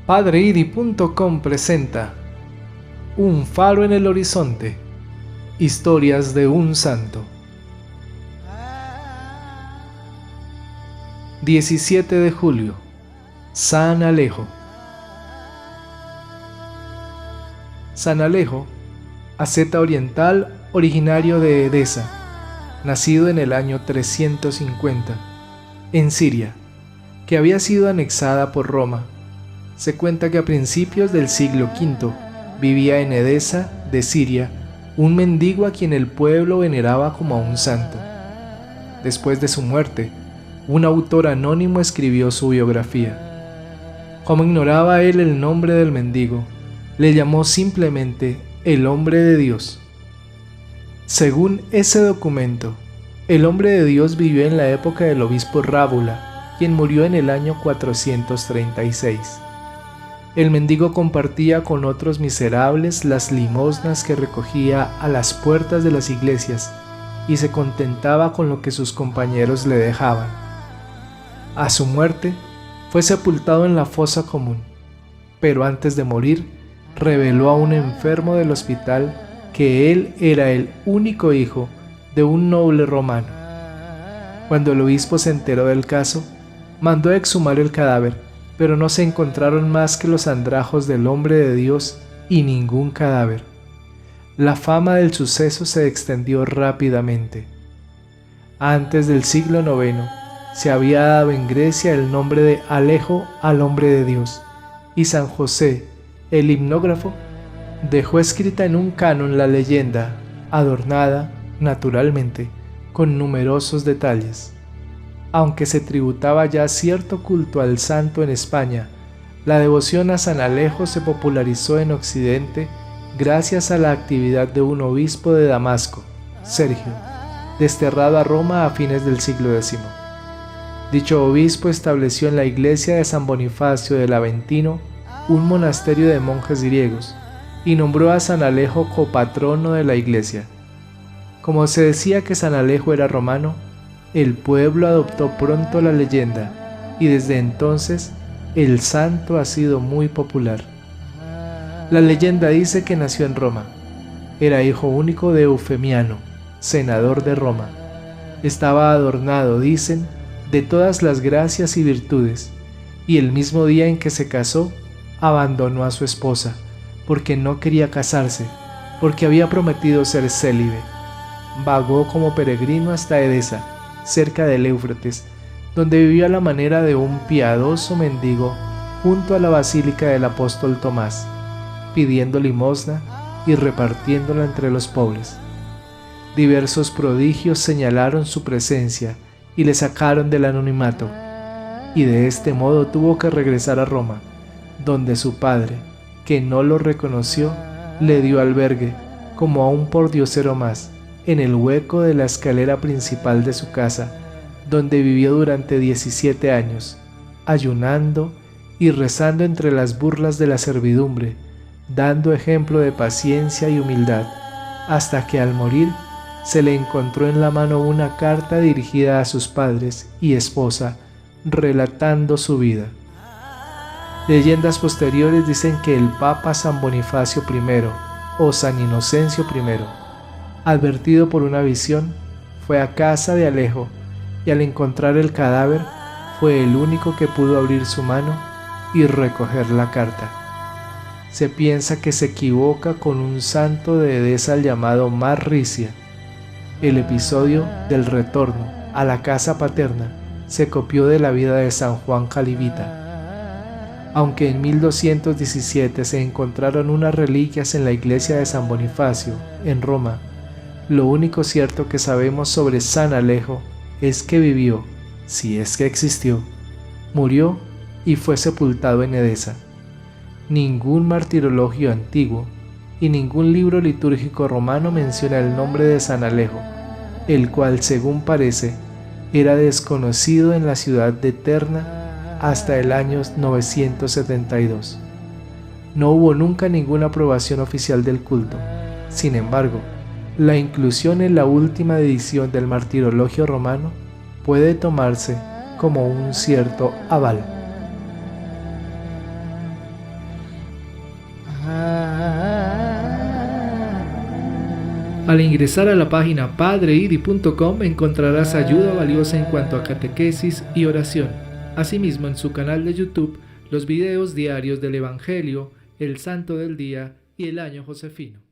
PadreIdi.com presenta Un faro en el horizonte. Historias de un santo. 17 de julio. San Alejo. San Alejo, asceta oriental originario de Edesa, nacido en el año 350, en Siria, que había sido anexada por Roma. Se cuenta que a principios del siglo V vivía en Edesa de Siria un mendigo a quien el pueblo veneraba como a un santo. Después de su muerte, un autor anónimo escribió su biografía. Como ignoraba él el nombre del mendigo, le llamó simplemente el hombre de Dios. Según ese documento, el hombre de Dios vivió en la época del obispo Rábula, quien murió en el año 436. El mendigo compartía con otros miserables las limosnas que recogía a las puertas de las iglesias y se contentaba con lo que sus compañeros le dejaban. A su muerte, fue sepultado en la fosa común, pero antes de morir, reveló a un enfermo del hospital que él era el único hijo de un noble romano. Cuando el obispo se enteró del caso, mandó a exhumar el cadáver, pero no se encontraron más que los andrajos del hombre de Dios y ningún cadáver. La fama del suceso se extendió rápidamente. Antes del siglo IX, se había dado en Grecia el nombre de Alejo al hombre de Dios, y San José, el himnógrafo, dejó escrita en un canon la leyenda, adornada, naturalmente, con numerosos detalles. Aunque se tributaba ya cierto culto al santo en España, la devoción a San Alejo se popularizó en Occidente gracias a la actividad de un obispo de Damasco, Sergio, desterrado a Roma a fines del siglo X. Dicho obispo estableció en la iglesia de San Bonifacio del Aventino un monasterio de monjes griegos y nombró a San Alejo copatrono de la iglesia. Como se decía que San Alejo era romano, el pueblo adoptó pronto la leyenda y desde entonces el santo ha sido muy popular. La leyenda dice que nació en Roma. Era hijo único de Eufemiano, senador de Roma. Estaba adornado, dicen, de todas las gracias y virtudes, y el mismo día en que se casó, abandonó a su esposa, porque no quería casarse, porque había prometido ser célibe. Vagó como peregrino hasta Edesa, cerca del Éufrates, donde vivió a la manera de un piadoso mendigo junto a la basílica del apóstol Tomás, pidiendo limosna y repartiéndola entre los pobres. Diversos prodigios señalaron su presencia y le sacaron del anonimato, y de este modo tuvo que regresar a Roma, donde su padre, que no lo reconoció, le dio albergue como a un pordiosero más, en el hueco de la escalera principal de su casa, donde vivió durante 17 años, ayunando y rezando entre las burlas de la servidumbre, dando ejemplo de paciencia y humildad, hasta que al morir se le encontró en la mano una carta dirigida a sus padres y esposa, relatando su vida. Leyendas posteriores dicen que el Papa San Bonifacio I o San Inocencio I, advertido por una visión, fue a casa de Alejo y al encontrar el cadáver fue el único que pudo abrir su mano y recoger la carta. Se piensa que se equivoca con un santo de Edesa llamado Mar Risia. El episodio del retorno a la casa paterna se copió de la vida de San Juan Calibita. Aunque en 1217 se encontraron unas reliquias en la iglesia de San Bonifacio, en Roma, lo único cierto que sabemos sobre San Alejo es que vivió, si es que existió, murió y fue sepultado en Edesa. Ningún martirologio antiguo y ningún libro litúrgico romano menciona el nombre de San Alejo, el cual, según parece, era desconocido en la ciudad de Terna hasta el año 972. No hubo nunca ninguna aprobación oficial del culto. Sin embargo, la inclusión en la última edición del Martirologio Romano puede tomarse como un cierto aval. Al ingresar a la página padreidi.com encontrarás ayuda valiosa en cuanto a catequesis y oración. Asimismo, en su canal de YouTube, los videos diarios del Evangelio, el Santo del Día y el Año Josefino.